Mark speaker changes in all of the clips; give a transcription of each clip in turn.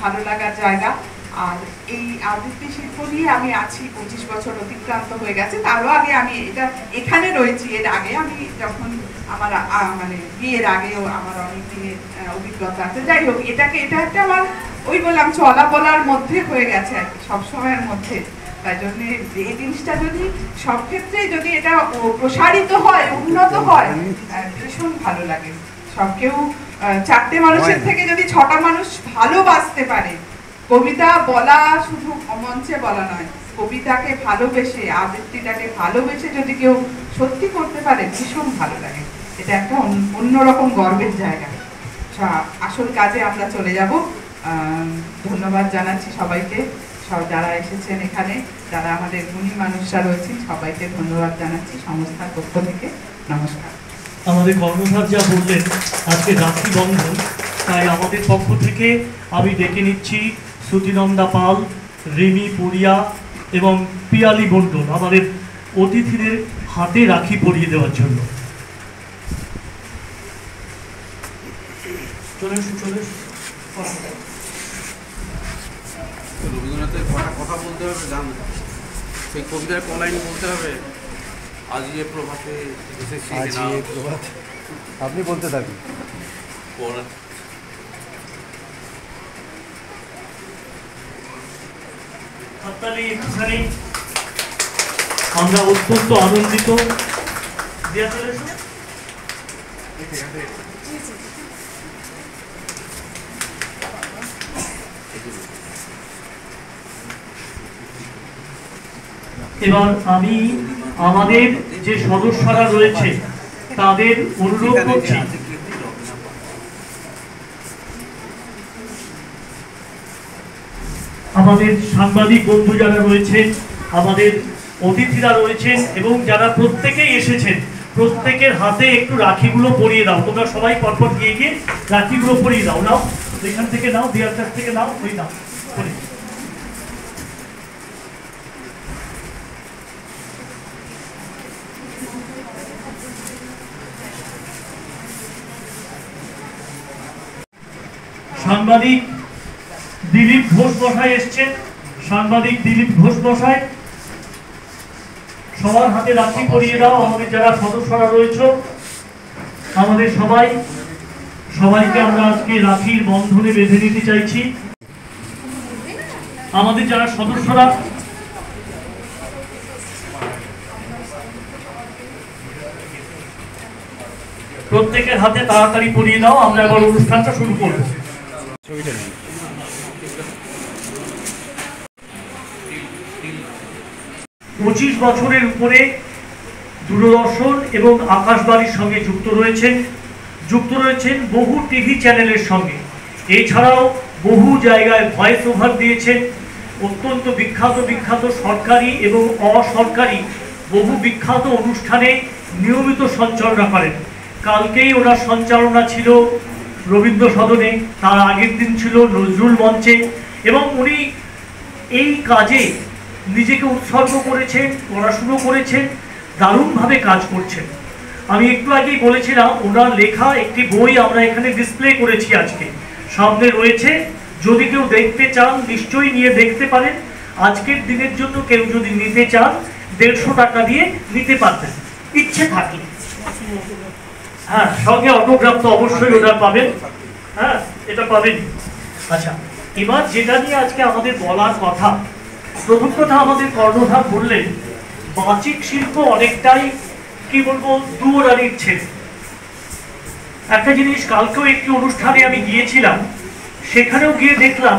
Speaker 1: ভালো লাগার জায়গা। আর এই আবৃত্তি শিল্প নিয়ে আমি আছি 25 বছর অতিক্রান্ত হয়ে গেছে। তারও আগে আমি এখানে রয়েছি। এর আগে আমি যখন আমার মানে বিয়ের আগেও আমার অনেক দিনের অভিজ্ঞতা আছে। যাই হোক, এটা একটা আমার ওই বললাম চলা বলার মধ্যে হয়ে গেছে আর কি, সবসময়ের মধ্যে। তাই জন্য এই জিনিসটা যদি সব ক্ষেত্রে যদি এটা প্রসারিত হয়, উন্নত হয়, ভীষণ ভালো লাগে। সব কেউ 4টে মানুষের থেকে যদি 6টা মানুষ ভালোবাসতে পারে, কবিতা বলা শুধু মঞ্চে বলা নয়, কবিতাকে ভালোবেসে, আবৃত্তিটাকে ভালোবেসে যদি কেউ সত্যি করতে পারে, ভীষণ ভালো লাগে। এটা একটা অন্যরকম গর্বের জায়গা। আসল কাজে আমরা চলে যাব। ধন্যবাদ জানাচ্ছি সবাইকে, সব যারা এসেছেন এখানে, যারা আমাদের গুণী মানুষরা রয়েছেন, সবাইকে ধন্যবাদ জানাচ্ছি সংস্থার পক্ষ থেকে। নমস্কার।
Speaker 2: আমাদের কর্ণধার যা বললেন আজকে রাখি বন্ধন, তাই আমাদের পক্ষ থেকে আমি ডেকে নিচ্ছি শ্রুতিনন্দা পাল, রিমি পুরিয়া এবং পিয়ালি বন্টন আমাদের অতিথিদের হাতে রাখি পরিয়ে দেওয়ার জন্য।
Speaker 3: রবীন্দ্রনাথের কথা বলতে হবে, জানো সেই কবিতার কলাইন বলতে হবে, আজিয়ে প্রভাতে এসেছি।
Speaker 4: আপনি বলতে থাকুন।
Speaker 2: আমরা অত্যন্ত আনন্দিত। এবার আমি আমাদের যে সদস্যরা রয়েছে তাদের অনুরোধ করছি, আমাদের সাংবাদিক বন্ধু যারা রয়েছেন, আমাদের অতিথিরা রয়েছেন এবং যারা প্রত্যেকেই এসেছেন, প্রত্যেকের হাতে একটু রাখিগুলো পরিয়ে দাও। তোমরা সবাই পরপর গিয়ে গিয়ে রাখিগুলো পরিয়ে দাও। নাও, এখান থেকে নাও, দেয়ার কাছ থেকে নাও, ওই নাও পরিয়ে। সাংবাদিক দিলীপ ঘোষ মশাই এসছেন। সাংবাদিক দিলীপ ঘোষ মশাই, সবার হাতে রাখি পরিয়ে দাও। আমাদের যারা সদস্যরা রয়েছে, আমাদের সবাইকে আমরা আজকে রাখির বন্ধনে বেঁধে নিতে চাইছি। আমাদের যারা সদস্যরা প্রত্যেকের হাতে তাড়াতাড়ি পরিয়ে দাও। আমরা এবার অনুষ্ঠানটা শুরু করব। 25 বছরের উপরে দূরদর্শন এবং আকাশবাণীর সঙ্গে যুক্ত রয়েছেন বহু টিভি চ্যানেলের সঙ্গে। এছাড়াও বহু জায়গায় ভয়েস ওভার দিয়েছেন। অত্যন্ত বিখ্যাত সরকারি এবং অসরকারি বহু বিখ্যাত অনুষ্ঠানে নিয়মিত সঞ্চালনা করেন। কালকেই ওনার সঞ্চালনা ছিল রবীন্দ্র সদনে, তার আগের দিন ছিল নজরুল মঞ্চে, এবং উনি এই কাজে নিজেকে উৎসর্গ করেছেন, পড়াশুনো করেছেন, দারুণভাবে কাজ করছেন। আমি একটু আগেই বলেছিলাম ওনার লেখা একটি বই আমরা এখানে ডিসপ্লে করেছি, আজকে সামনে রয়েছে। যদি কেউ দেখতে চান নিশ্চয়ই নিয়ে দেখতে পারেন। আজকের দিনের জন্য কেউ যদি নিতে চান 150 টাকা দিয়ে নিতে পারবেন, ইচ্ছে থাকলে। হ্যাঁ, সঙ্গে অটোগ্রাফ তো অবশ্যই ওনার পাবেন। হ্যাঁ, এটা পাবেন। আচ্ছা, এবার যেটা নিয়ে আজকে আমাদের বলার কথা, প্রথম কথা আমাদের কর্ণধার বললেন বাচিক শিল্প অনেকটাই কি বলবো দূরানির ছেলে। একটা জিনিস, কালকেও একটি অনুষ্ঠানে আমি গিয়েছিলাম, সেখানেও গিয়ে দেখলাম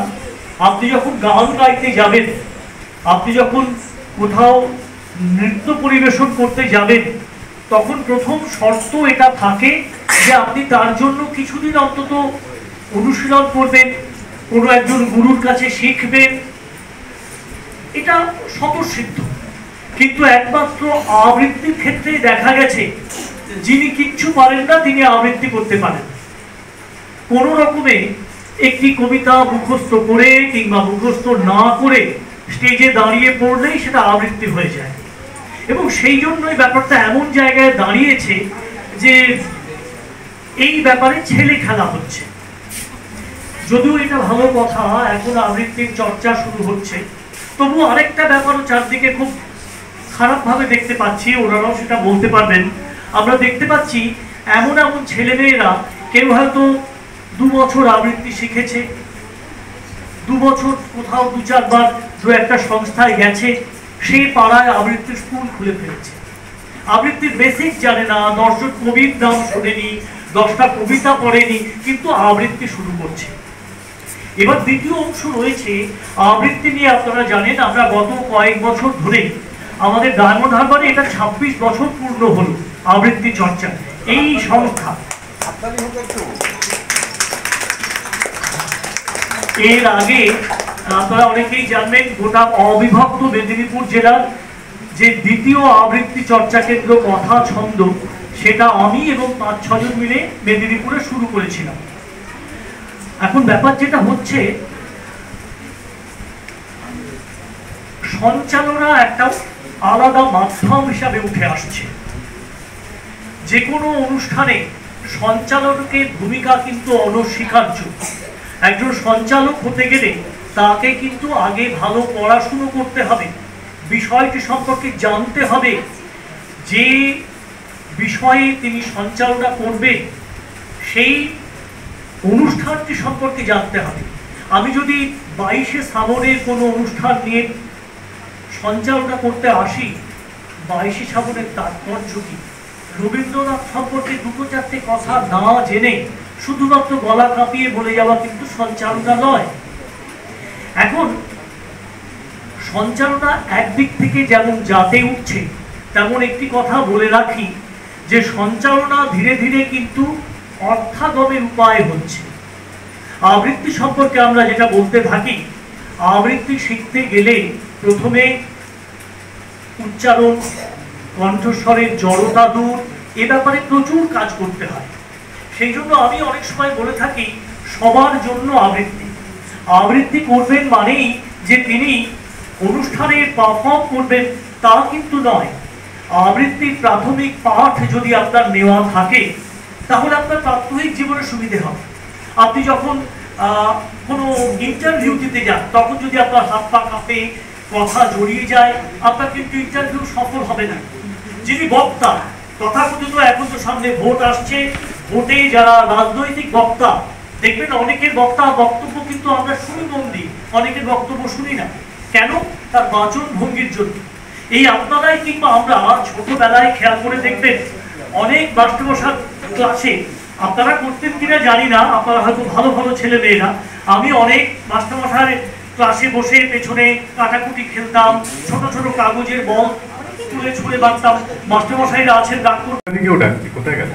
Speaker 2: আপনি যখন গান গাইতে যাবেন, আপনি যখন কোথাও নৃত্য পরিবেশন করতে যাবেন, তখন প্রথম শর্ত এটা থাকে যে আপনি তার জন্য কিছুদিন অন্তত অনুশীলন করবেন, কোনো একজন গুরুর কাছে শিখবেন। এটা স্বতঃসিদ্ধ। কিন্তু একমাত্র আবৃত্তির ক্ষেত্রে দেখা গেছে যিনি কিচ্ছু পারেন না তিনি আবৃত্তি করতে পারেন। কোন রকমে একটি কবিতা মুখস্থ করে কিংবা মুখস্থ না করে স্টেজে দাঁড়িয়ে পড়লেই সেটা আবৃত্তি হয়ে যায়। এবং সেই জন্যই ব্যাপারটা এমন জায়গায় দাঁড়িয়েছে যে এই ব্যাপারে ছেলে খেলা হচ্ছে। যদিও এটা ভালো কথা, এখন আবৃত্তির চর্চা শুরু হচ্ছে, তবু আরেকটা ব্যাপারও চারদিকে খুব খারাপভাবে দেখতে পাচ্ছি, ওনারাও সেটা বলতে পারবেন। আমরা দেখতে পাচ্ছি এমন এমন ছেলেমেয়েরা, কেউ হয়তো 2 বছর আবৃত্তি শিখেছে, 2 বছর কোথাও 2-4 বার 2-একটা সংস্থায় গেছে, সেই পাড়ায় আবৃত্তির স্কুল খুলে ফেলেছে। আবৃত্তির বেসিক জানে না, 10 জন কবির নাম শোনেনি, 10টা কবিতা পড়েনি, কিন্তু আবৃত্তি শুরু করছে। এবার দ্বিতীয় অংশ রয়েছে আবৃত্তি নিয়ে। আপনারা জানেন আমরা গত কয়েক বছর ধরে আমাদের ডায়মন্ড হারবারে এটা 26 বছর পূর্ণ হলো আবৃত্তি চর্চা এই সংস্থা। এর আগে আপনারা অনেকেই জানবেন গোটা অবিভক্ত মেদিনীপুর জেলার যে দ্বিতীয় আবৃত্তি চর্চা কেন্দ্র কথা ছন্দ, সেটা আমি এবং 5-6 জন মিলে মেদিনীপুরে শুরু করেছিলাম। এখন ব্যাপার যেটা হচ্ছে, সঞ্চালনা একটা আলাদা মাধ্যম হিসাবে উঠে আসছে। যে কোনো অনুষ্ঠানে সঞ্চালকের ভূমিকা কিন্তু অনস্বীকার্য। একজন সঞ্চালক হতে গেলে তাকে কিন্তু আগে ভালো পড়াশুনো করতে হবে, বিষয়টি সম্পর্কে জানতে হবে, যে বিষয়ে তিনি সঞ্চালনা করবেন সেই অনুষ্ঠানটি সম্পর্কে জানতে হবে। আমি যদি 22শে শ্রাবণের কোনো অনুষ্ঠান নিয়ে সঞ্চালনা করতে আসি, 22শে শ্রাবণের তাৎপর্য কি, রবীন্দ্রনাথ সম্পর্কে 2-4টে কথা না জেনে শুধুমাত্র গলা কাঁপিয়ে বলে যাওয়া কিন্তু সঞ্চালনা নয়। এখন সঞ্চালনা একদিক থেকে যেমন যাতে উঠছে, তেমন একটি কথা বলে রাখি যে সঞ্চালনা ধীরে ধীরে কিন্তু অর্থাগমের উপায় হচ্ছে। আবৃত্তি সম্পর্কে আমরা যেটা বলতে থাকি, আবৃত্তি শিখতে গেলে প্রথমে উচ্চারণ, কণ্ঠস্বরের জড়তা দূর, এ ব্যাপারে প্রচুর কাজ করতে হয়। সেই জন্য আমি অনেক সময় বলে থাকি সবার জন্য আবৃত্তি। আবৃত্তি করবেন মানেই যে তিনি অনুষ্ঠানে পারফর্ম করবেন তা কিন্তু নয়। আবৃত্তির প্রাথমিক পাঠ যদি আপনার নেওয়া থাকে তাহলে আপনার প্রাত্যহিক জীবনে সুবিধে হবে। আপনি যখন কোনো ইন্টারভিউ দিতে যান, তখন যদি আপনার হাত পা কাঁপে, কথা জড়িয়ে যায়, আপনার কিন্তু ইন্টারভিউ সফল হবে না। যিনি বক্তা, তথাকথিত এখন তো সামনে ভোট আসছে, ভোটে যারা রাজনৈতিক বক্তা, দেখবেন অনেকের বক্তব্য কিন্তু আমরা শুনি মন দিই, অনেকের বক্তব্য শুনি না। কেন? তার বাচন ভঙ্গির জন্য। এই আপনারাই কিংবা আমরা ছোটবেলায় খেয়াল করে দেখবেন অনেক মাস্টারমশাই ক্লাসে, আপনারা করতেন কিনা জানি না, আপনারা হয়তো ভালো ভালো ছেলে মেয়েরা, আমি অনেক মাস্টারমশাই ক্লাসে বসে পেছনে কাটাকুটি খেলতাম, ছোট ছোট কাগজের বল তুলে ছুঁড়ে বাঁধতাম। মাস্টারমশাইরা আছেন রাগ করতে,
Speaker 5: কোথায় গেল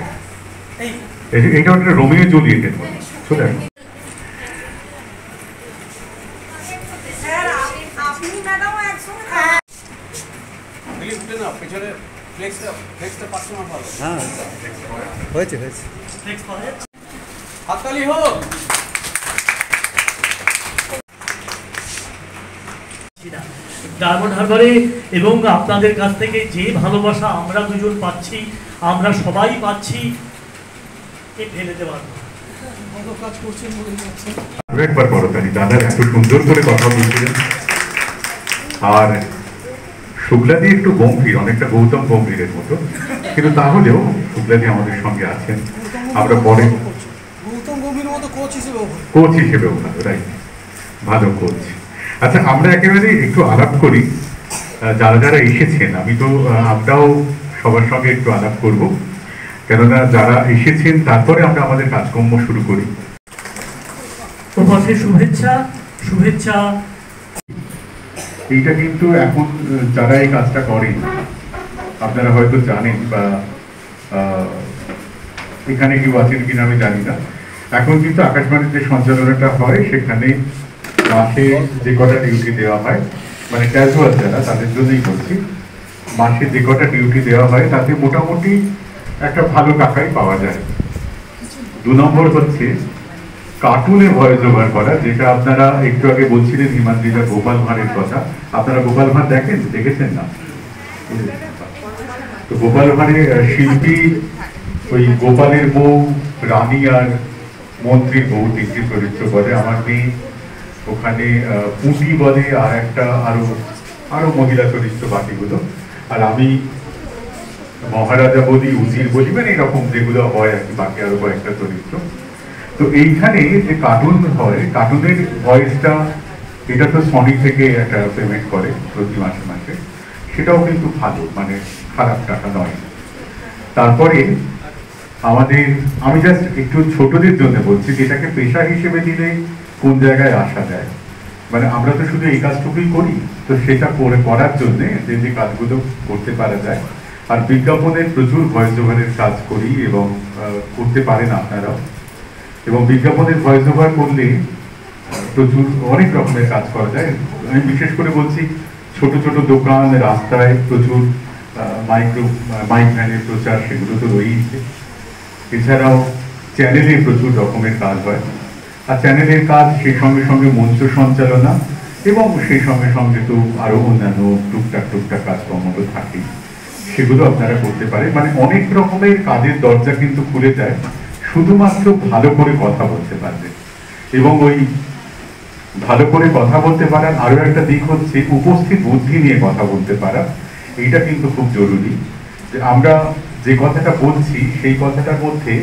Speaker 5: এইটা একটা রোমিও জুলিয়েটের মতো। শোনেন,
Speaker 4: হ্যাঁ হয়েছে হয়েছে।
Speaker 3: হাততালি হোক।
Speaker 2: ডায়মন্ড হারবারে এবং আপনাদের কাছ থেকে যে ভালোবাসা আমরা দুজন পাচ্ছি, আমরা সবাই পাচ্ছি, ফেলে দেওয়ার
Speaker 5: একবার করতালি দাদা এত সুন্দর করে কথা বলছিলেন। আর শুক্লাদি একটু গম্ভীর, অনেকটা গৌতম গম্ভীরের মতো, কিন্তু তাহলেও শুক্লাদি আমাদের সঙ্গে আছেন। আমরা পরে কোচ হিসেবেও ভালো, রাইট, ভালো কোচ। আচ্ছা, আমরা একেবারে একটু আলাপ করি যারা যারা এসেছেন। আমরাও সবার সঙ্গে একটু আলাপ করব, কেননা যারা এসেছেন তারপরে আমরা আমাদের কাজকর্ম শুরু করি।
Speaker 2: শুভেচ্ছা শুভেচ্ছা।
Speaker 5: এইটা কিন্তু এখন যারা এই কাজটা করেন আপনারা হয়তো জানেন, বা এখানে কেউ আছেন কিনা আমি জানি না। এখন কিন্তু আকাশবাণীর যে সঞ্চালনাটা হয় সেখানে মাসে যে কটা ডিউটি দেওয়া হয়, মানে ক্যাজুয়াল যারা, তাদের জন্যই বলছি, মাসে যে কটা ডিউটি দেওয়া হয় তাতে মোটামুটি একটা ভালো টাকাই পাওয়া যায়। 2 নম্বর হচ্ছে কার্টুনে ভয়েস ওভার করা, যেটা আপনারা একটু আগে বলছিলেন হিমাদ্রিদা গোপাল ভাঁড়ের কথা। আপনারা গোপাল ভাঁড় দেখেছেন না? তো গোপাল ভাঁড়ের শিল্পী ওই গোপালের বউ রানী আর মন্ত্রীর বউ তিনটি চরিত্র করে, আমার মেয়ে ওখানে পুঁটি বলে, আর একটা আরো মহিলা চরিত্র বাকিগুলো, আর আমি মহারাজা বলি, উজির বলি, মানে এরকম যেগুলো হয় আর কি, বাকি আরো কয়েকটা চরিত্র। তো এইখানে যে কার্টুন হয়, কার্টুনের ভয়েসটা এটা তো সনি থেকে একটা পেমেন্ট করে প্রতি মাসে মাসে, সেটাও কিন্তু ভালো, মানে খারাপ টাকা নয়। তারপরে আমাদের, আমি জাস্ট একটু ছোটদের জন্য বলছি, যেটাকে পেশা হিসেবে দিলে কোন জায়গায় আসা যায়, মানে আমরা তো শুধু এই কাজটুকুই করি, তো সেটা করার জন্য যে যে কাজগুলো করতে পারা যায়, আর বিজ্ঞাপনের প্রচুর ভয়েস ওভারের কাজ করি এবং করতে পারেন আপনারাও, এবং বিজ্ঞাপনের ভয়েস ওভার করলে প্রচুর অনেক রকমের কাজ করা যায়। আমি বিশেষ করে বলছি, ছোট ছোট দোকান, রাস্তায় প্রচুর মাইক ভ্যানের প্রচার, সেগুলো তো রয়েছে। এছাড়াও চ্যানেলে প্রচুর রকমের কাজ হয়, আর চ্যানেলের কাজ সেই সঙ্গে সঙ্গে মঞ্চ সঞ্চালনা, এবং সেই সঙ্গে সঙ্গে তো আরো অন্যান্য টুকটাক কাজকর্ম তো থাকেই, সেগুলো আপনারা করতে পারেন। মানে অনেক রকমের কাজের দরজা কিন্তু খুলে যায় শুধুমাত্র ভালো করে কথা বলতে পারলে। এবং ওই ভালো করে কথা বলতে পারার আরো একটা দিক হচ্ছে উপস্থিত বুদ্ধি নিয়ে কথা বলতে পারা। এইটা কিন্তু খুব জরুরি, যে আমরা যে কথাটা বলছি সেই কথাটার মধ্যে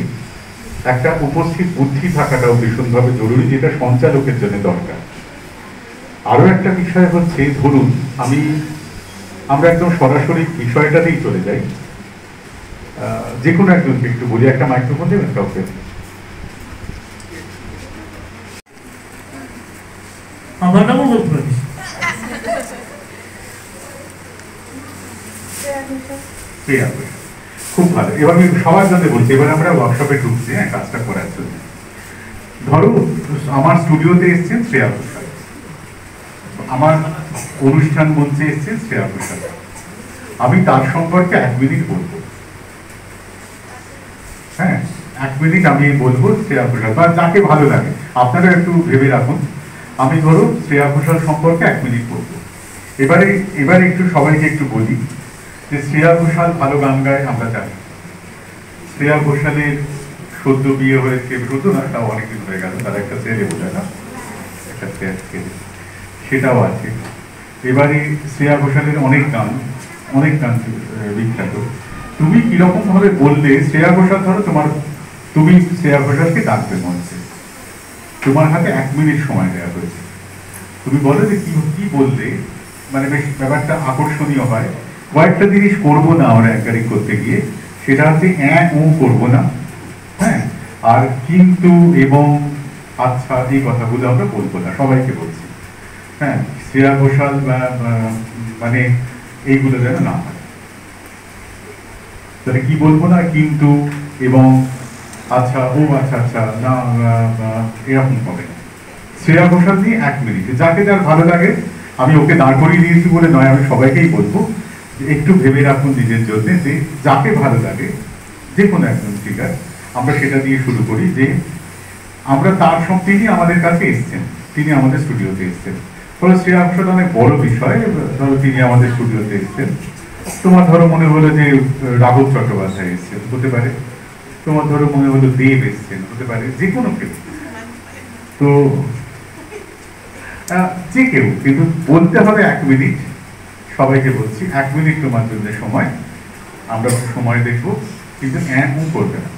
Speaker 5: একটা উপস্থিত বুদ্ধি থাকাটাও ভীষণভাবে জরুরি, যেটা সঞ্চালকের জন্য দরকার। আরো একটা বিষয় হচ্ছে, ধরুন আমরা একদম সরাসরি বিষয়টাতেই চলে যাই, যে কোনো একজনকে একটু বলি, একটা মাইক্রোফোন দেবেন কাউকে।
Speaker 2: আমার নামও বলতে পারিস।
Speaker 5: খুব ভালো। এবার আমি সবার জন্য বলছি, এবার আমরা ওয়ার্কশপে ঢুকছি, হ্যাঁ, কাজটা করার জন্য। ধরো আমার স্টুডিওতে এসছেন শ্রেয়া ঘোষাল, আমার অনুষ্ঠান মঞ্চে এসছেন শ্রেয়া ঘোষাল, আমি তার সম্পর্কে 1 মিনিট বলবো। হ্যাঁ, 1 মিনিট আমি বলবো শ্রেয়া ঘোষাল, বা যাকে ভালো লাগে। আপনারা একটু ভেবে রাখুন, আমি ধরো শ্রেয়া ঘোষাল সম্পর্কে 1 মিনিট বলবো। এবারে একটু সবাইকে একটু বলি যে শ্রেয়া ঘোষাল ভালো গান গায়, আমরা জানি। শ্রেয়া ঘোষালের সদ্য বিয়ে হয়েছে, সদ্য না, তাও অনেকদিন হয়ে গেল, তার একটা ছেলে বোঝা না, একটা ছেলে, সেটাও আছে। এবারে শ্রেয়া ঘোষালের অনেক গান বিখ্যাত। তুমি কিরকম ভাবে বললে শ্রেয়া ঘোষাল, ধরো তুমি শ্রেয়া ঘোষালকে ডাকবে মঞ্চে, তোমার হাতে 1 মিনিট সময় দেওয়া হয়েছে, তুমি বলো যে কি বললে মানে বেশ ব্যাপারটা আকর্ষণীয় হয়। কয়েকটা জিনিস করবো না আমরা অ্যাঙ্কারিং করতে গিয়ে, সেটা হচ্ছে করবো না, হ্যাঁ, আর কিন্তু এবং আচ্ছা এই কথাগুলো আমরা বলবো না, সবাইকে বলছি, হ্যাঁ। শ্রেয়া ঘোষাল মানে এইগুলো যেন না হয়। তাহলে কি বলবো না, কিন্তু এবং আচ্ছা আচ্ছা না, এরকম হবে। শ্রেয়া ঘোষাল নিয়ে 1 মিনিট, যাকে যার ভালো লাগে, আমি ওকে দাঁড় করিয়ে দিয়েছি বলে নয়, আমি সবাইকেই বলবো একটু ভেবে রাখুন নিজের জন্য, যে যাকে ভালো লাগে, যে কোনো একজন স্পিকার, আমরা সেটা দিয়ে শুরু করি। যে আমরা তিনি আমাদের কাছে এসছেন, তিনি আমাদের স্টুডিওতে এসছেন, ফলে শ্রেয়া ঘোষাল অনেক বড় বিষয়, ধরো তিনি আমাদের স্টুডিওতে এসছেন, তোমার ধরো মনে হলো যে রাঘব চট্টোপাধ্যায় এসছেন, হতে পারে, তোমার ধরো মনে হলো দেব এসছেন, হতে পারে, যে কোনো কেউ, তো যে কেউ, কিন্তু বলতে হবে 1 মিনিট। সবাইকে বলছি 1 মিনিট তোমার জন্য সময়, আমরা সময় দেখবো, কিন্তু করবে না।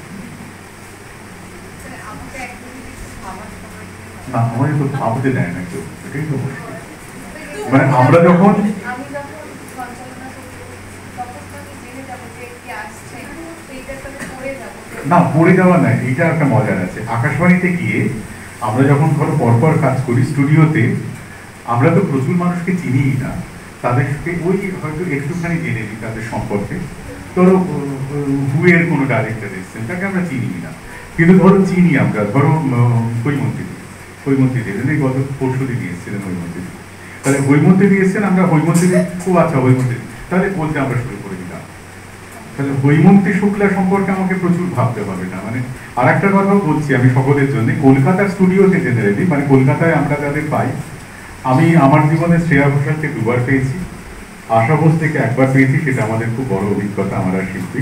Speaker 5: না, আমাদের তো ভাবতে দেয় না কেউ, এটাই তো মুশকিল। মানে আমরা যখন না পড়ে যাওয়া নাই, এটা একটা মজার আছে। আকাশবাণীতে গিয়ে আমরা যখন ধরো পরপর কাজ করি স্টুডিওতে, আমরা তো প্রচুর মানুষকে চিনিই না, তাদেরকে ওই হয়তো একটুখানি জেনে নিই তাদের সম্পর্কে। ধরো হুয়ের কোনো ডাইরেক্টর এসছেন, তাকে আমরা চিনি না, কিন্তু ধরো চিনি আমরা, ধরো হৈমন্তী দেবেন, এই গত পরশুদিন এসেছিলেন হৈমন্তী, তাহলে হৈমন্তী এসছেন, আমরা হৈমন্তী, খুব আচ্ছা হৈমন্তী, তাহলে বলতে আমরা শুরু করে দিলাম। তাহলে হৈমন্তী শুক্লা সম্পর্কে আমাকে প্রচুর ভাবতে হবে না। মানে আর একটা কথাও বলছি আমি সকলের জন্য, কলকাতার স্টুডিওতে জেনারেলি, মানে কলকাতায় আমরা যাদের পাই, আমি আমার জীবনে শ্রেয়া ঘোষালকে 2 বার পেয়েছি, আশা বোস থেকে 1 বার পেয়েছি, সেটা আমাদের খুব বড় অভিজ্ঞতা, আমার আর শিল্পী।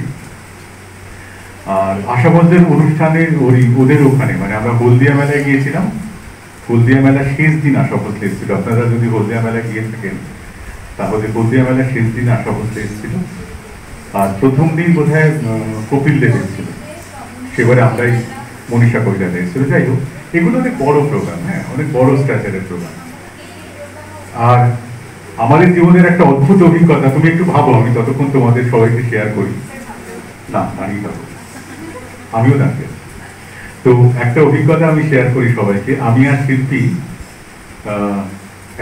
Speaker 5: আর আশাবন্ধের অনুষ্ঠানে ওদের ওখানে মানে আমরা হলদিয়া মেলায় গিয়েছিলাম, হলদিয়া মেলা শেষ দিন আশা ভোসলে এসেছিল। আপনারা যদি হলদিয়া মেলা গিয়ে থাকেন তাহলে হলদিয়া মেলা শেষ দিন আশা ভোসলে এসেছিল, আর প্রথম দিন বোধহয় কপিল দেব এসেছিল, সেবারে আমরাই মনীষা কৈলাস এসেছিল। যাই হোক, এগুলো অনেক বড় প্রোগ্রাম, হ্যাঁ অনেক বড় স্ট্রাকচারের প্রোগ্রাম। আর আমাদের জীবনের একটা অদ্ভুত অভিজ্ঞতা, তুমি একটু ভাবো, আমি ততক্ষণ তোমাদের সবাইকে শেয়ার করি না, দাঁড়িয়ে থাকো, আমিও দাঁড়িয়ে। তো একটা অভিজ্ঞতা আমি শেয়ার করি সবাইকে। আমি আর শিল্পী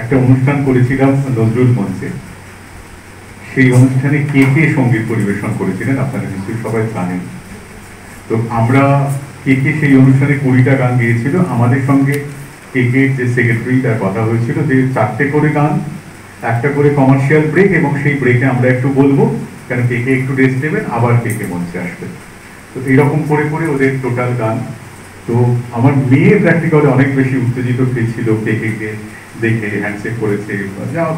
Speaker 5: একটা অনুষ্ঠান করেছিলাম নজরুল মঞ্চে। সেই অনুষ্ঠানে কে কে সঙ্গীত পরিবেশন করেছিলেন আপনারা নিশ্চয়ই সবাই জানেন। তো আমরা কে কে সেই অনুষ্ঠানে 20টা গান গিয়েছিল। আমাদের সঙ্গে কে কে যে সেক্রেটারি, তার কথা হয়েছিল যে 4টে করে গান, একটা করে কমার্শিয়াল ব্রেক, এবং সেই ব্রেকে আমরা একটু বলবো, কেন কে কে একটু রেস্ট নেবেন, আবার কে কে মঞ্চে আসবে। তো এইরকম করে করে ওদের টোটাল গান। তো আমার মেয়ে প্র্যাকটিক্যালি অনেক বেশি উত্তেজিত হয়েছিল, কে কে কে দেখে হ্যান্ডশেক করেছে,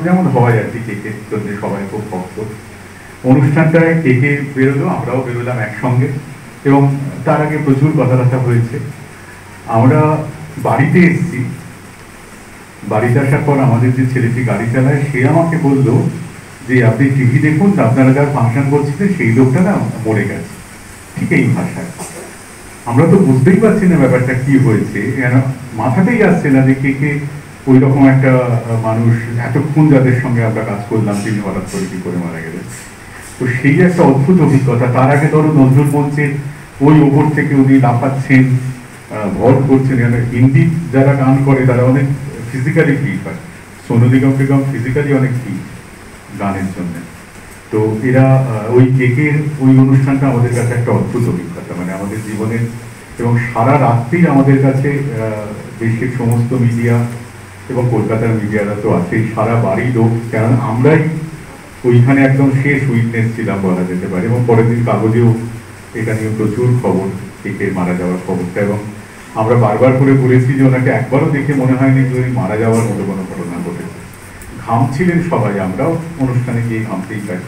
Speaker 5: যেমন হয় আর কি, কে কে জন্য সবাই খুব ভক্ত। অনুষ্ঠানটায় কে কে বেরোলো, আমরাও বেরোলাম একসঙ্গে, এবং তার আগে প্রচুর কথাবার্তা হয়েছে। আমরা বাড়িতে এসেছি, বাড়িতে আসার পর আমাদের যে ছেলেটি গাড়ি চালায় সে আমাকে বললো যে আপনি টিভি দেখুন, আপনারা যার ফাংশন করছিলেন সেই লোকটা না মরে গেছে, ঠিক এই ভাষায়। আমরা তো বুঝতেই পারছি না ব্যাপারটা কি হয়েছে, মাথাতেই আসছে না যে কে কে ওই রকম একটা মানুষ, এতক্ষণ যাদের সঙ্গে আমরা কাজ করলাম, তিনি হঠাৎ করে কি করে মারা গেলেন। তো সেই একটা অদ্ভুত অভিজ্ঞতা। তার আগে ধরো নজরুল মঞ্চে ওই ওপর থেকে উনি লাফাচ্ছেন, ভর করছেন। হিন্দি যারা গান করে তারা অনেক ফিজিক্যালি ফিট হয়, সোনু নিগম টিগম ফিজিক্যালি অনেক ফিট গানের জন্য। তো এরা ওই কেকের ওই অনুষ্ঠানটা আমাদের কাছে একটা অদ্ভুত অভিজ্ঞতা, মানে আমাদের জীবনের, এবং সারা রাত্রি আমাদের কাছে দেশের সমস্ত মিডিয়া এবং কলকাতার মিডিয়ারা তো আছেই, সারা বাড়ি লোক, কারণ আমরাই ওইখানে একদম শেষ উইটনেস ছিলাম বলা যেতে পারে। এবং পরের দিন কাগজেও এটা নিয়ে প্রচুর খবর, কেকের মারা যাওয়ার খবরটা, এবং আমরা বারবার করে বলেছি যে ওনাকে একবারও দেখে মনে হয়নি যে উনি মারা যাওয়ার মতো কোনো ঘটনা ঘটেছে। ঘামছিলেন সবাই, আমরাও অনুষ্ঠানে গিয়ে ঘামতেই পারি।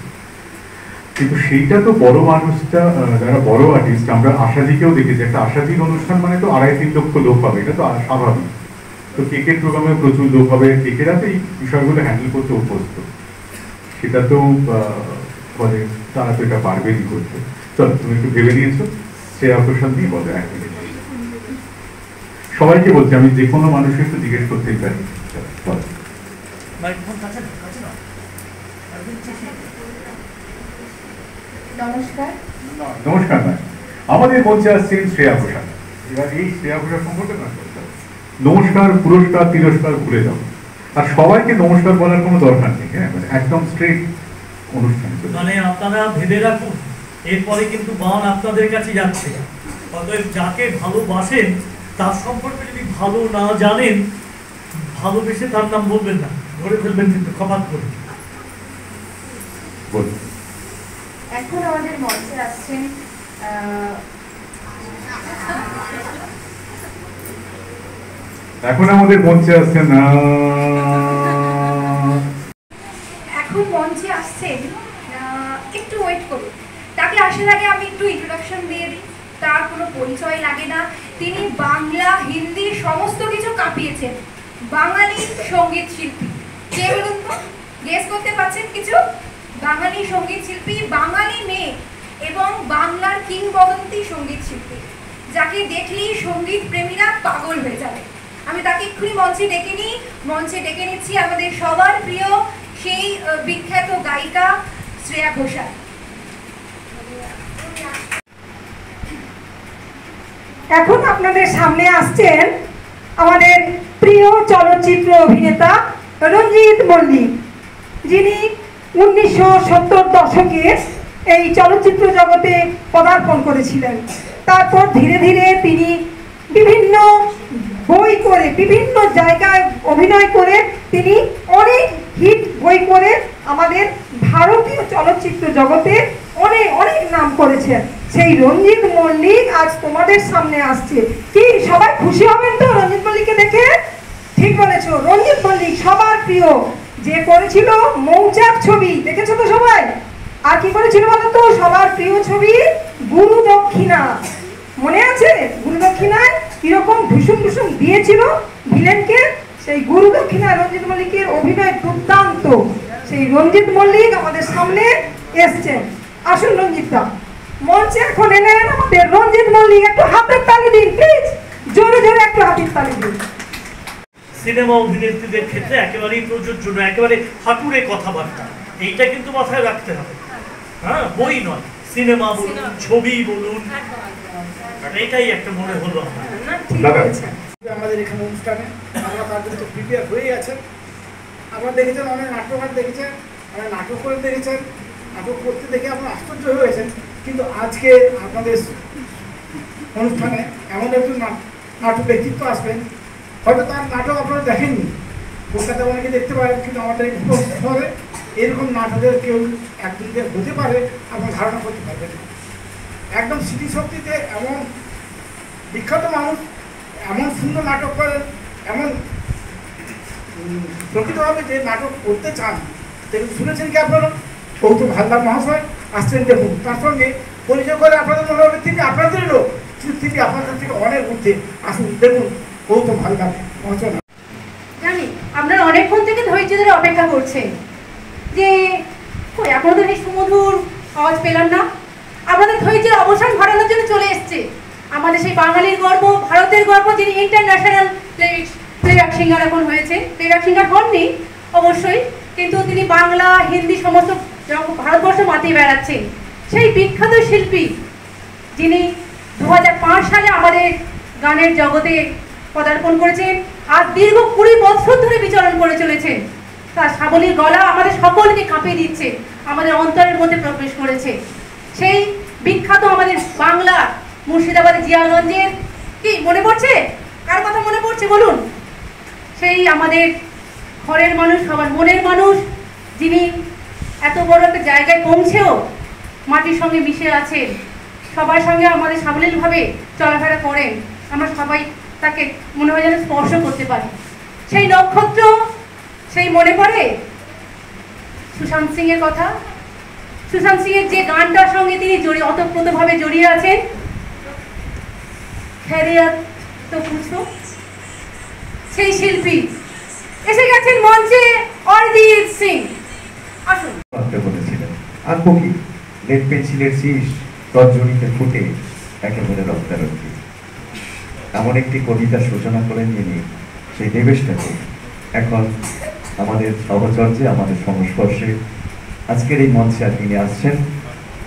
Speaker 5: কিন্তু সেইটা তো বড় মানুষটা, যারা বড় আর্টিস্ট, আমরা আশাজিকেও দেখেছি, একটা আশাজির অনুষ্ঠান মানে তো 2.5-3 লক্ষ লোক হবে, এটা তো স্বাভাবিক। তো কেকের প্রোগ্রামে প্রচুর লোক হবে, কেকেরা তো এই বিষয়গুলো হ্যান্ডেল করতে অভ্যস্ত, সেটা তো বলে তারা তো এটা পারবেনই করতে। চলো, তুমি একটু ভেবে নিয়েছো, শ্রেয়া ঘোষাল নিয়ে বলো 1 মিনিট। সবাইকে বলছি, আমি যে কোনো মানুষের তো জিজ্ঞেস করতেই পারি।
Speaker 1: নমস্কার।
Speaker 5: নমস্কার ম্যাম, আমাদের মঞ্চে আসছেন শ্রেয়া ঘোষাল। এবার এই শ্রেয়া ঘোষাল সম্পর্কে নমস্কার, পুরস্কার, তিরস্কার ভুলে যাও, আর সবাইকে নমস্কার বলার কোনো দরকার নেই। হ্যাঁ, মানে একদম স্ট্রেট অনুষ্ঠান।
Speaker 2: মানে আপনারা ভেবে রাখুন, এরপরে কিন্তু বান আপনাদের কাছে যাচ্ছে। অতএব যাকে ভালোবাসেন তার সম্পর্কে যদি ভালো না জানেন, ভালোবেসে তার নাম বলবেন না, ধরে ফেলবেন কিন্তু ক্ষমাত করে।
Speaker 1: এখন আমাদের মঞ্চে আসছেন
Speaker 5: এখন আমাদের মঞ্চে আসছেন
Speaker 6: একটু ওয়েট করুন, তাকে আসার আগে আমি একটু ইন্ট্রোডাকশন দিয়ে দিই। তার কোনো পরিচয় লাগে না, তিনি বাংলা হিন্দি সমস্ত কিছু কাঁপিয়েছেন, বাঙালি সঙ্গীত শিল্পী। কে বলুন তো, গেস করতে পারছেন কিছু? বাঙালি সঙ্গীত শিল্পী, বাঙালি মেয়ে এবং বাংলার কিংবদন্তি সঙ্গীত শিল্পী, যাকে দেখলেই সঙ্গীত প্রেমীরা পাগল হয়ে যাবে। আমি তাকে এক্ষুনি মঞ্চে ডেকে নিচ্ছি আমাদের সবার প্রিয় সেই বিখ্যাত গায়িকা শ্রেয়া ঘোষাল।
Speaker 7: এখন আপনাদের সামনে আসছেন আমাদের প্রিয় চলচ্চিত্র অভিনেতা রঞ্জিত মল্লিক, যিনি 1970 দশকে এই চলচ্চিত্র জগতে পদার্পণ করেছিলেন। তারপর ধীরে ধীরে তিনি বিভিন্ন বই করে, বিভিন্ন জায়গায় অভিনয় করে তিনি অনেক হিট বই করে আমাদের ভারতীয় চলচ্চিত্র জগতে অনেক অনেক নাম করেছেন। সেই রঞ্জিত মল্লিক আজ তোমাদের সামনে আসছে। কি সবাই খুশি হবেন তো রঞ্জিত মল্লিককে দেখে? ঠিক বলেছো, রঞ্জিত মল্লিক সবার প্রিয়, যে করেছিল মৌচাক ছবি, দেখেছো তো সবাই? আর কি করেছিল বলো তো, সবার প্রিয় ছবি গুরু দক্ষিণা, মনে আছে? গুরু দক্ষিণায় কিরকম ভূষণ ভূষণ দিয়েছিল ভিলেনকে, সেই গুরু দক্ষিণা রঞ্জিত মল্লিকের অভিনয় দুর্দান্ত। সেই রঞ্জিত মল্লিক আমাদের সামনে এসছেন। আসুন রঞ্জিত দা, মঞ্চে এখন এলেন আমাদের রঞ্জিত মল্লিক, একটু হাতের তালি দিন প্লিজ, জোরে জোরে একটু হাতের তালি দিন।
Speaker 2: সিনেমা অভিনেত্রীদের ক্ষেত্রে একেবারেই প্রযোজ্য নয়, একেবারে হাঁটুরে কথাবার্তা, এইটা কিন্তু মাথায় রাখতে হবে। হ্যাঁ, বই নয়, সিনেমা বলুন, ছবি বলুন, এটাই একটা মনে হলো আমার।
Speaker 8: আমাদের এখানে অনুষ্ঠানে আমরা তার জন্য প্রিপেয়ার হয়ে আছেন। আপনারা দেখেছেন, অনেক নাট্যকার দেখেছেন, অনেক নাটক করে দেখেছেন, নাটক করতে দেখে আপনারা আশ্চর্য হয়েছেন। কিন্তু আজকে আপনাদের অনুষ্ঠানে এমন একজন নাটক ব্যক্তিত্ব আসবেন, হয়তো তার নাটক আপনারা দেখেননি, কলকাতা অনেকে দেখতে পারেন, কিন্তু আমাদের এই শহরে এরকম নাটকের কেউ একদিকে হতে পারে আপনার ধারণা করতে পারবেন। একদম স্মৃতিশক্তিতে এমন বিখ্যাত মানুষ, এমন সুন্দর নাটক করেন, এমন প্রকৃতভাবে যে নাটক করতে চান। দেখুন, শুনেছেন কি আপনারা, কৌতুক হালদার মহাশয় আসছেন। দেখুন, তার সঙ্গে পরিচয় করে আপনাদের মনে হবে তিনি আপনাদেরই লোক, কিন্তু তিনি আপনাদের থেকে অনেক ঊর্ধ্বে। আসুন দেখুন কৌতুক হালদার মহাশয়।
Speaker 6: জানি আপনারা অনেকক্ষণ থেকে ধৈর্য ধরে অপেক্ষা করছেন যে এখনো তো এই সুমধুর আওয়াজ পেলাম না। আপনাদের ধৈর্যের অবসান ঘটানোর জন্য চলে এসছে আমাদের সেই বাঙালির গর্ব, ভারতের গর্ব, যিনি ইন্টারন্যাশনাল প্লেব্যাক সিঙ্গার এখন হয়েছে। প্লেব্যাক সিঙ্গার হননি অবশ্যই, কিন্তু তিনি বাংলা, হিন্দি সমস্ত ভারতবর্ষ মাতিয়ে বেড়াচ্ছেন। সেই বিখ্যাত শিল্পী যিনি 2005 সালে আমাদের গানের জগতে পদার্পণ করেছেন, আর দীর্ঘ 20 বছর ধরে বিচরণ করে চলেছেন। তার সাবলীল গলা আমাদের সকলকে কাঁপিয়ে দিচ্ছে, আমাদের অন্তরের মধ্যে প্রবেশ করেছে। সেই বিখ্যাত আমাদের বাংলা মুর্শিদাবাদের জিয়াগঞ্জের, কি মনে পড়ছে? কার কথা মনে পড়ছে বলুন? সেই আমাদের ঘরের মানুষ, সবার মনের মানুষ, যিনি এত বড় একটা জায়গায় পৌঁছেও মাটির সঙ্গে মিশে আছেন, সবার সঙ্গে আমাদের সাবলীলভাবে চলাফেরা করেন। আমরা সবাই তাকে মনে হয় যেন স্পর্শ করতে পারি। সেই নক্ষত্র, সেই মনে পড়ে সুশান্ত সিং এর কথা। সুশান্ত সিং এর যে গানটার সঙ্গে তিনি ওতপ্রোতভাবে জড়িয়ে আছেন, খেরিয়াত তো পুছো, সেই শিল্পী এসে গেছেন মঞ্চে, অরিজিৎ সিং। আসুন।
Speaker 9: বলেছিলেন আঁকবো কি লেড পেন্সিলের শীষ তর্জনীতে ফুটে একেবারে রক্তারক্তি, এমন একটি কবিতা সূচনা করেন যিনি, সেই দেবেশ ঠাকুর এখন আমাদের সহচর্যে, আমাদের সংস্পর্শে আজকের এই মঞ্চে তিনি আসছেন।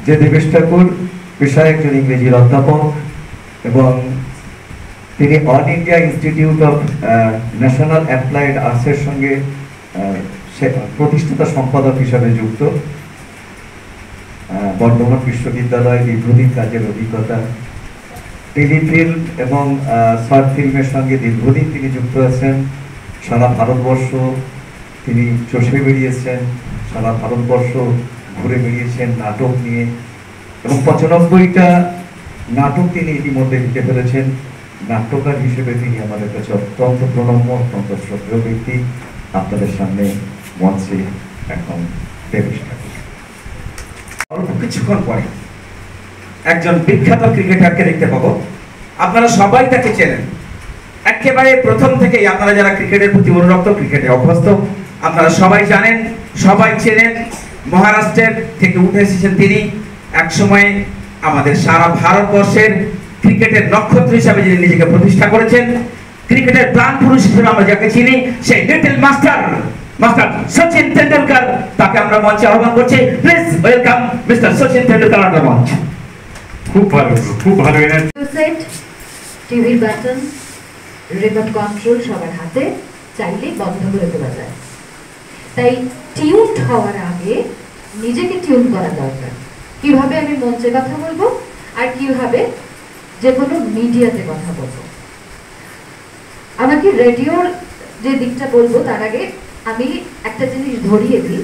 Speaker 9: যে দেবেশ ঠাকুর পেশায় একজন ইংরেজির অধ্যাপক এবং তিনি all India institute of national applied আর্টসের সঙ্গে প্রতিষ্ঠাতা সম্পাদক হিসাবে যুক্ত। বর্ধমান বিশ্ববিদ্যালয়ে দীর্ঘদিন কাজের অভিজ্ঞতা, টেলিফিল্ম এবং শর্ট ফিল্মের সঙ্গে দীর্ঘদিন তিনি যুক্ত আছেন। সারা ভারতবর্ষ তিনি চষে বেরিয়েছেন, সারা ভারতবর্ষ ঘুরে বেরিয়েছেন নাটক নিয়ে, এবং 95টা নাটক তিনি ইতিমধ্যে লিখে ফেলেছেন। নাট্যকার হিসেবে তিনি আমাদের কাছে অত্যন্ত প্রণম্য, অত্যন্ত শ্রদ্ধেয় ব্যক্তি। আপনাদের সামনে মঞ্চে এখন দেবেশ ঠাকুর।
Speaker 10: অল্প কিছুক্ষণ পরে একজন বিখ্যাত ক্রিকেটারকে দেখতে পাবো। আপনারা সবাই তাকে চেনেন, একেবারে প্রথম থেকেই আপনারা যারা ক্রিকেটের প্রতি অনুরক্ত, ক্রিকেটে অভ্যস্ত, আপনারা সবাই জানেন, সবাই চেনেন। মহারাষ্ট্রের থেকে উঠে এসেছেন তিনি। এক সময় আমাদের সারা ভারতবর্ষের ক্রিকেটের নক্ষত্র হিসাবে যিনি নিজেকে প্রতিষ্ঠা করেছেন, ক্রিকেটের প্রাণ পুরুষ হিসেবে আমরা যাকে চিনি, সেই লিটল মাস্টার সচিন তেন্ডুলকর, তাকে আমরা মঞ্চে আহ্বান করছি। Please welcome mister Sachin Tendulkar on the মঞ্চ।
Speaker 5: খুব ভালো, খুব ভালো এনার্জি।
Speaker 11: সেট, টিভির বাটন, রিমোট কন্ট্রোল সবার হাতে, চাইলে বন্ধ করে দেওয়া যায়। তাই টিউন হওয়ার আগে নিজেকে টিউন করা দরকার। কিভাবে আমি মঞ্চে কথা বলবো আর কিভাবে যে কোনো মিডিয়াতে কথা বলবো। আমাকে রেডিওর যে দিকটা বলবো তার আগে আমি একটা জিনিস ধরিয়ে দিই,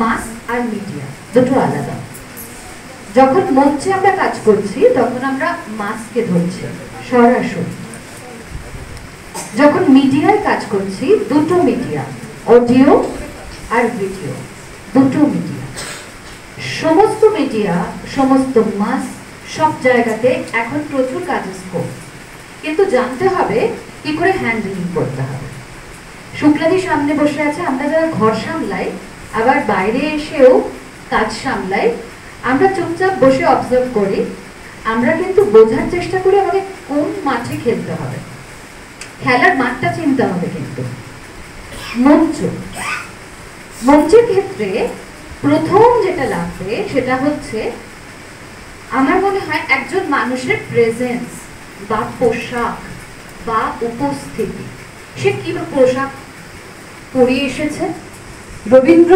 Speaker 11: মাস আর মিডিয়া দুটো আলাদা। যখন মঞ্চে আমরা কাজ করছি তখন আমরা মাসকে ধরছি সরাসরি। যখন মিডিয়ায় কাজ করছি, দুটো মিডিয়া, অডিও আর ভিডিও, দুটো মিডিয়া সমস্ত মিডিয়া, সমস্ত মাস, সব জায়গাতে এখন প্রচুর কাজের স্কোপ, কিন্তু জানতে হবে কি করে হ্যান্ডলিং করতে হবে। শুক্লাদি সামনে বসে আছে, আমরা যারা ঘর সামলাই আবার বাইরে এসেও কাজ সামলাই, আমরা চুপচাপ বসে অবজার্ভ করি, আমরা কিন্তু বোঝার চেষ্টা করি আমাকে কোন মাঠে খেলতে হবে, খেলার মাঠটা চিনতে হবে। কিন্তু মঞ্চের ক্ষেত্রে প্রথম যেটা লাগবে সেটা হচ্ছে আমার মনে হয় একজন মানুষের প্রেজেন্স বা পোশাক বা উপস্থিতি। সে কি পোশাক পরিয়ে এসেছে, রবীন্দ্র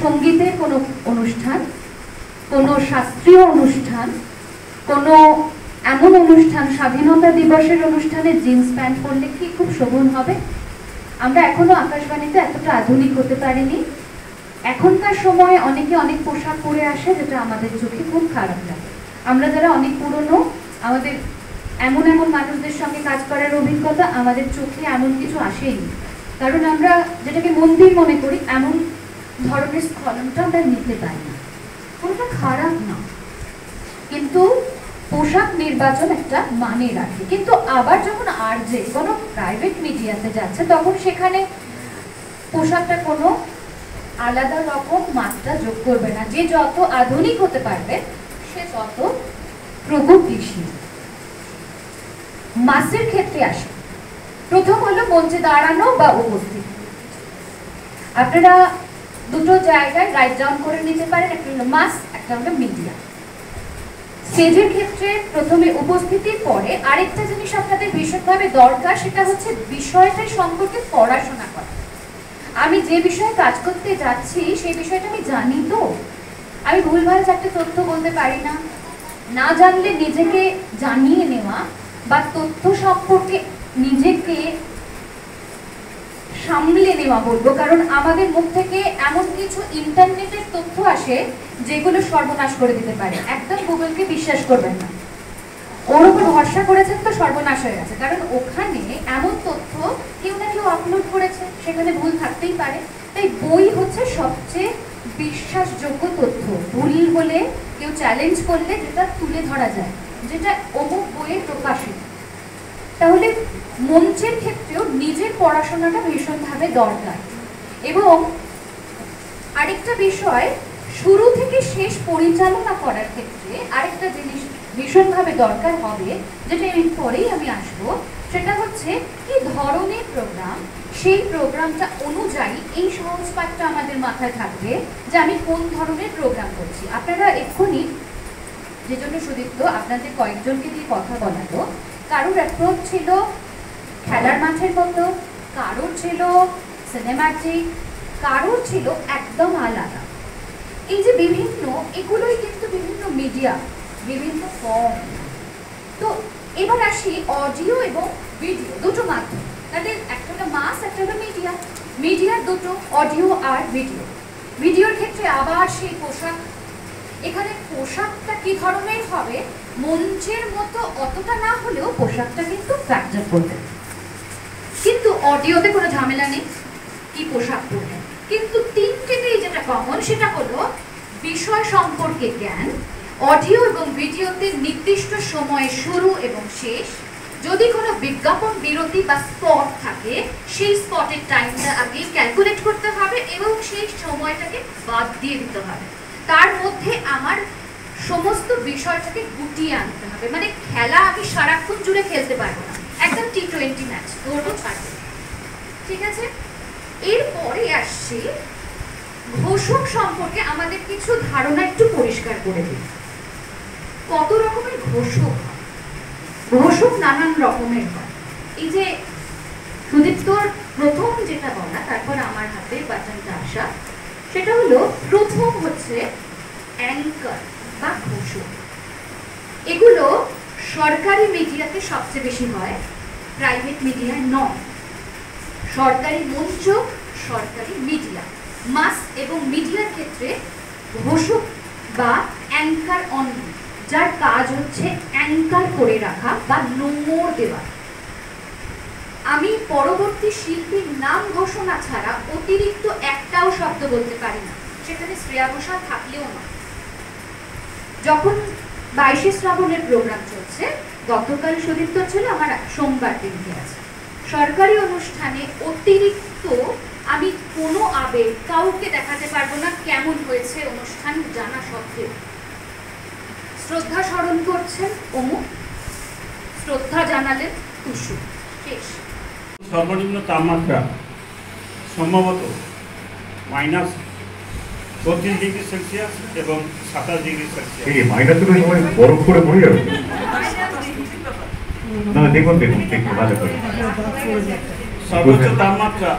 Speaker 11: সঙ্গীতের কোনো অনুষ্ঠান, কোনো শাস্ত্রীয় অনুষ্ঠান, কোনো এমন অনুষ্ঠান, স্বাধীনতা দিবসের অনুষ্ঠানে জিন্স প্যান্ট পরলে কি খুব শোভন হবে? আমরা এখনো আকাশবাণীতে এতটা আধুনিক হতে পারিনি। এখনকার সময়ে অনেকে অনেক পোশাক পরে আসে যেটা আমাদের চোখে খুব খারাপ লাগে। আমরা যারা অনেক পুরনো, আমাদের এমন এমন মানুষদের সঙ্গে কাজ করার অভিজ্ঞতা, আমাদের চোখে এমন কিছু আসেইনি, কারণ আমরা যেটাকে মন্দির মনে করি এমন ধরনের স্খলনটা আমরা নিতে পারি না। কোনটা খারাপ না, কিন্তু পোশাক নির্বাচন একটা মানে রাখে। কিন্তু আবার যখন আরজে কোনো প্রাইভেট মিডিয়াতে যাচ্ছে তখন সেখানে পোশাকটা কোনো আলাদা রকম মাত্রা যোগ করবে না। যে যত আধুনিক হতে পারবে সে তত প্রগতিশীল। মাসের ক্ষেত্রে আসে, প্রথম হলো মঞ্চে দাঁড়ানো বা উপস্থিতি। আপনারা দুটো জায়গায় রাইট ডাউন করে নিতে পারেন, একটা হলো মাস, একটা হলো মিডিয়া। স্টেজের ক্ষেত্রে প্রথমে উপস্থিতির পরে আরেকটা জিনিস আপনাদের ভীষণভাবে দরকার, সেটা হচ্ছে বিষয়টা সম্পর্কে পড়াশোনা করা। আমি যে বিষয়ে কাজ করতে যাচ্ছি সেই বিষয়টা আমি জানি তো, আমি ভুলভাল চারটে তথ্য বলতে পারি না। না জানলে নিজেকে জানিয়ে নেওয়া বা তথ্য সম্পর্কে নিজেকে সামলে নেওয়া বলবো, কারণ আমাদের মুখ থেকে এমন কিছু ইন্টারনেটের তথ্য আসে যেগুলো সর্বনাশ করে দিতে পারে। একদম গুগলকে বিশ্বাস করবেন না, ওর উপর ভরসা করেছেন তো সর্বনাশ হয়ে গেছে, কারণ ওখানে এমন তথ্য কেউ না কেউ আপলোড করেছে, সেখানে ভুল থাকতেই পারে। তাই বই হচ্ছে সবচেয়ে বিশ্বাসযোগ্য তথ্য। ভুল হলে কেউ চ্যালেঞ্জ করলে যেটা তুলে ধরা যায়, যেটা অমুক বইয়ে প্রকাশিত। তাহলে মঞ্চের ক্ষেত্রেও নিজের পড়াশোনাটা ভীষণভাবে দরকার। এবং আরেকটা বিষয়, শুরু থেকে শেষ পরিচালনা করার ক্ষেত্রে আরেকটা জিনিস ভীষণভাবে দরকার হবে, যেটা এর পরেই আমি আসবো, সেটা হচ্ছে কি ধরনের প্রোগ্রাম, সেই প্রোগ্রামটা অনুযায়ী এই সহজ পাঠটা আমাদের মাথায় থাকবে যে আমি কোন ধরনের প্রোগ্রাম করছি। আপনারা এক্ষুনি, যে জন্য সুদীপ্ত আপনাদের কয়েকজনকে দিয়ে কথা বলালো, কারোর অ্যাপ্রোচ ছিল খেলার মাঠের মতো, কারোর ছিল সিনেম্যাটিক, কারোর ছিল একদম আলাদা। এই যে বিভিন্ন, এগুলোই কিন্তু বিভিন্ন মিডিয়া, বিভিন্ন ফর্ম। তো এবার আসি অডিও এবং ভিডিও দুটো মাধ্যম, তাদের একটা হলো মাস, একটা হলো মিডিয়া। মিডিয়ার দুটো, অডিও আর ভিডিও। ভিডিওর ক্ষেত্রে আবার সেই পোশাক, এখানে পোশাকটা কি ধরনের হবে, মঞ্চের মতো অতটা না হলেও পোশাকটা কিন্তু ফ্যাক্টর করবে। কিন্তু অডিওতে কোনো ঝামেলা নেই কি পোশাক পরবেন, কিন্তু তিনটেতেই যেটা কমন সেটা হলো বিষয় সম্পর্কে জ্ঞান। অডিও এবং ভিডিওতে নির্দিষ্ট সময়ে শুরু এবং শেষ, যদি কোনো বিজ্ঞাপন বিরতি বা স্পট থাকে সেই স্পটের টাইমটা আগে ক্যালকুলেট করতে হবে এবং সেই সময়টাকে বাদ দিয়ে দিতে হবে। তার মধ্যে আমার সমস্ত বিষয়টাকে গুটিয়ে আনতে হবে। মানে খেলা আমি সারাক্ষণ জুড়ে খেলতে পারবো না, একদম T20 ম্যাচ ধরবো, ছাড়বো, ঠিক আছে? এরপরে আসছি ঘোষক সম্পর্কে আমাদের কিছু ধারণা একটু পরিষ্কার করে দিই। কত রকমের ঘোষক হয়? ঘোষক নানান রকমের হয়। এই যে সুদীপ্তর প্রথম যেটা বলা, তারপর আমার হাতে বাটনটা আসা, সেটা হলো প্রথম হচ্ছে অ্যাঙ্কার বা ঘোষক। এগুলো সরকারি মিডিয়াতে সবচেয়ে বেশি হয়, প্রাইভেট মিডিয়ায় নয়। সরকারি মঞ্চ, সরকারি মিডিয়া, মাস এবং মিডিয়ার ক্ষেত্রে ঘোষক বা অ্যাঙ্কার অন, যার কাজ হচ্ছে অ্যাঙ্কার করে রাখা বা নম্বর দেওয়া। আমি পরবর্তী শিল্পীর নাম ঘোষণা ছাড়া অতিরিক্ত একটাও শব্দ বলতে পারি না, সেখানে শ্রেয়া ঘোষাল থাকলেও না।
Speaker 12: যখন 22শে শ্রাবণের প্রোগ্রাম চলছে, গতকাল সতীর্থ ছিল, আমার সোমবার দিনকে আছে, সরকারি অনুষ্ঠানে অতিরিক্ত আমি কোনো আবেগ কাউকে দেখাতে পারবো না কেমন হয়েছে অনুষ্ঠান জানা সত্ত্বেও। শ্রদ্ধা স্মরণ করছেন অমুক, শ্রদ্ধা জানালেন টুসু, শেষ।
Speaker 13: সর্বনিম্ন তাপমাত্রা সম্ভবত -32°C এবং 27°C।
Speaker 5: এই মাইনাসের সময় বরফ করে মরে যাবে। না দেখুন ভালো করে।
Speaker 13: সর্বোচ্চ তাপমাত্রা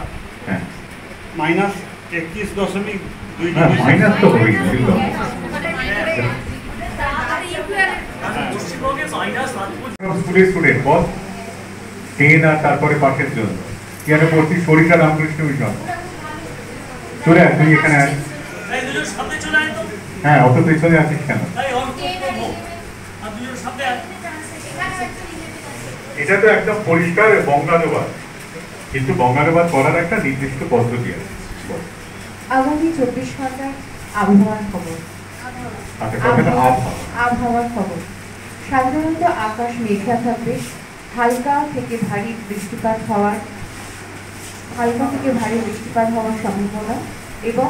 Speaker 13: -31.2°।
Speaker 5: হ্যাঁ, মাইনাস তো হবেই। স্টুডেন্ট বল 10 আর তারপরে পাশের জন্য এখানে পড়ছি সরিষা রামকৃষ্ণ মিশন। চলে আয় তুই এখানে। হ্যাঁ, অত পেছনে আছিস কেন? এটা তো একদম পরিষ্কার বঙ্গানুবাদ, কিন্তু বঙ্গানুবাদ করার একটা নির্দিষ্ট পদ্ধতি আছে।
Speaker 14: আগামী 24 ঘন্টার আবহাওয়ার খবর। আবহাওয়ার খবর, সাধারণত আকাশ মেঘলা থাকবে, হালকা থেকে ভারী বৃষ্টিপাত হওয়ার সম্ভাবনা এবং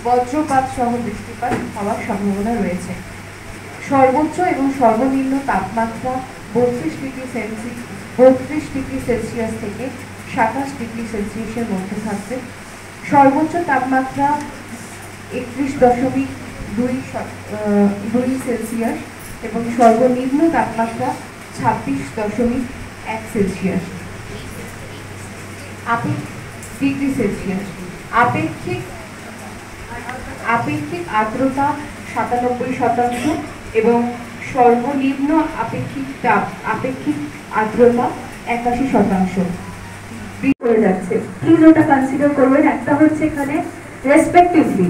Speaker 14: বজ্রপাত সহ বৃষ্টিপাত হওয়ার সম্ভাবনা রয়েছে। সর্বোচ্চ এবং সর্বনিম্ন তাপমাত্রা 32°C থেকে 27°C মধ্যে থাকবে। সর্বোচ্চ তাপমাত্রা 31.2 এবং সর্বনিম্ন তাপমাত্রা 26.1°C। আপেক্ষিক আর্দ্রতা 97% এবং সর্বনিম্ন আপেক্ষিক আর্দ্রতা 81%।
Speaker 15: হয়ে যাচ্ছে, প্লিজ ওটা কনসিডার করবেন। একটা হচ্ছে এখানে রেসপেক্টিভলি,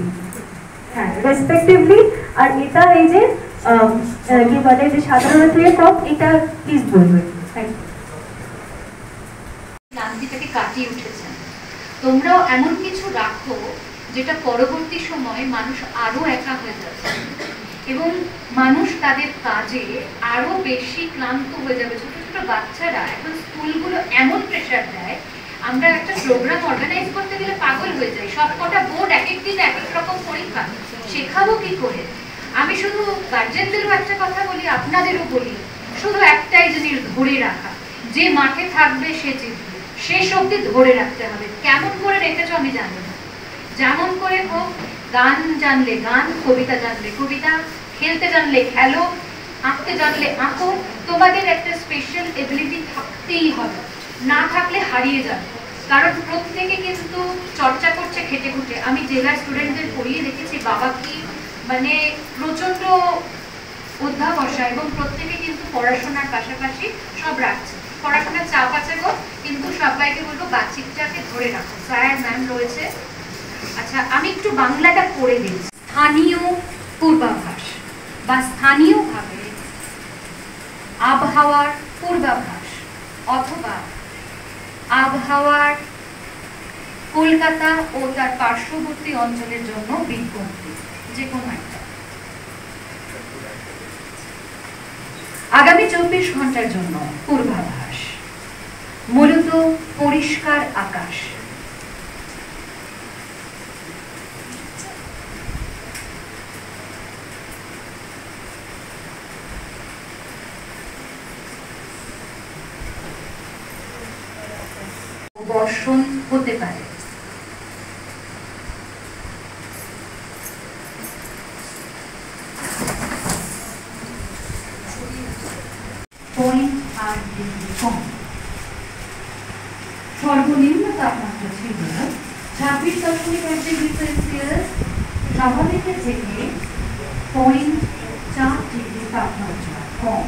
Speaker 15: হ্যাঁ রেসপেক্টিভলি, আর এটা এই যে কি বলে যে সাধারণত কম, এটা প্লিজ বলবেন। Thank you.
Speaker 12: ক্লান্তিটাকে কাটিয়ে উঠেছেন, তোমরাও এমন কিছু রাখো যেটা পরবর্তী সময়ে মানুষ আরো একা হয়ে যাবে এবং মানুষ তাদের কাজে আরো বেশি ক্লান্ত হয়ে যাবে। ছোট ছোট বাচ্চারা এখন স্কুলগুলো এমন প্রেশার দেয়, আমরা একটা প্রোগ্রাম অর্গানাইজ করতে গেলে পাগল হয়ে যাই। সব কটা বোর্ড এক এক দিন এক এক রকম পরীক্ষা, শেখাবো কি করে? আমি শুধু গার্জেনদেরও একটা কথা বলি, আপনাদেরও বলি, শুধু একটাই জিনিস ধরে রাখা, যে মাঠে থাকবে সে জিতবে, শেষ অবধি ধরে রাখতে হবে। কেমন করে রেখেছো আমি জানি না, যেমন করে হোক, গান জানলে গান, কবিতা জানলে কবিতা, খেলতে জানলে খেলো, আঁকতে জানলে আঁকো। তোমাদের একটা স্পেশাল এবিলিটি থাকতেই হবে, না থাকলে হারিয়ে যাবে। কারণ প্রত্যেকে কিন্তু চর্চা করছে খেটে খুঁটে। আমি জেলার স্টুডেন্টদের পড়িয়ে দেখেছি, বাবা কি মানে প্রচন্ড অধ্যাবসা, এবং প্রত্যেকে কিন্তু পড়াশোনার পাশাপাশি সব রাখছে। পড়াশোনার চাপ আছে গো, কিন্তু সবাইকে বলবো বাচ্চাটাকে ধরে রাখো। স্যার ম্যাম রয়েছে। আচ্ছা, আমি একটু বাংলাটা পড়ে দিই। স্থানীয় পূর্বাভাস বা স্থানীয়ভাবে আবহাওয়ার পূর্বাভাস অথবা আবহাওয়ার কলকাতা ও তার পার্শ্ববর্তী অঞ্চলের জন্য বিজ্ঞপ্তি, যে কোনো একটা। আগামী 24 ঘন্টার জন্য পূর্বাভাস, মূলত পরিষ্কার আকাশ, বর্ষণ হতে পারে। সর্বনিম্ন তাপমাত্রা ছিল 26.1°C, স্বাভাবিকের থেকে 0.4° তাপমাত্রা কম।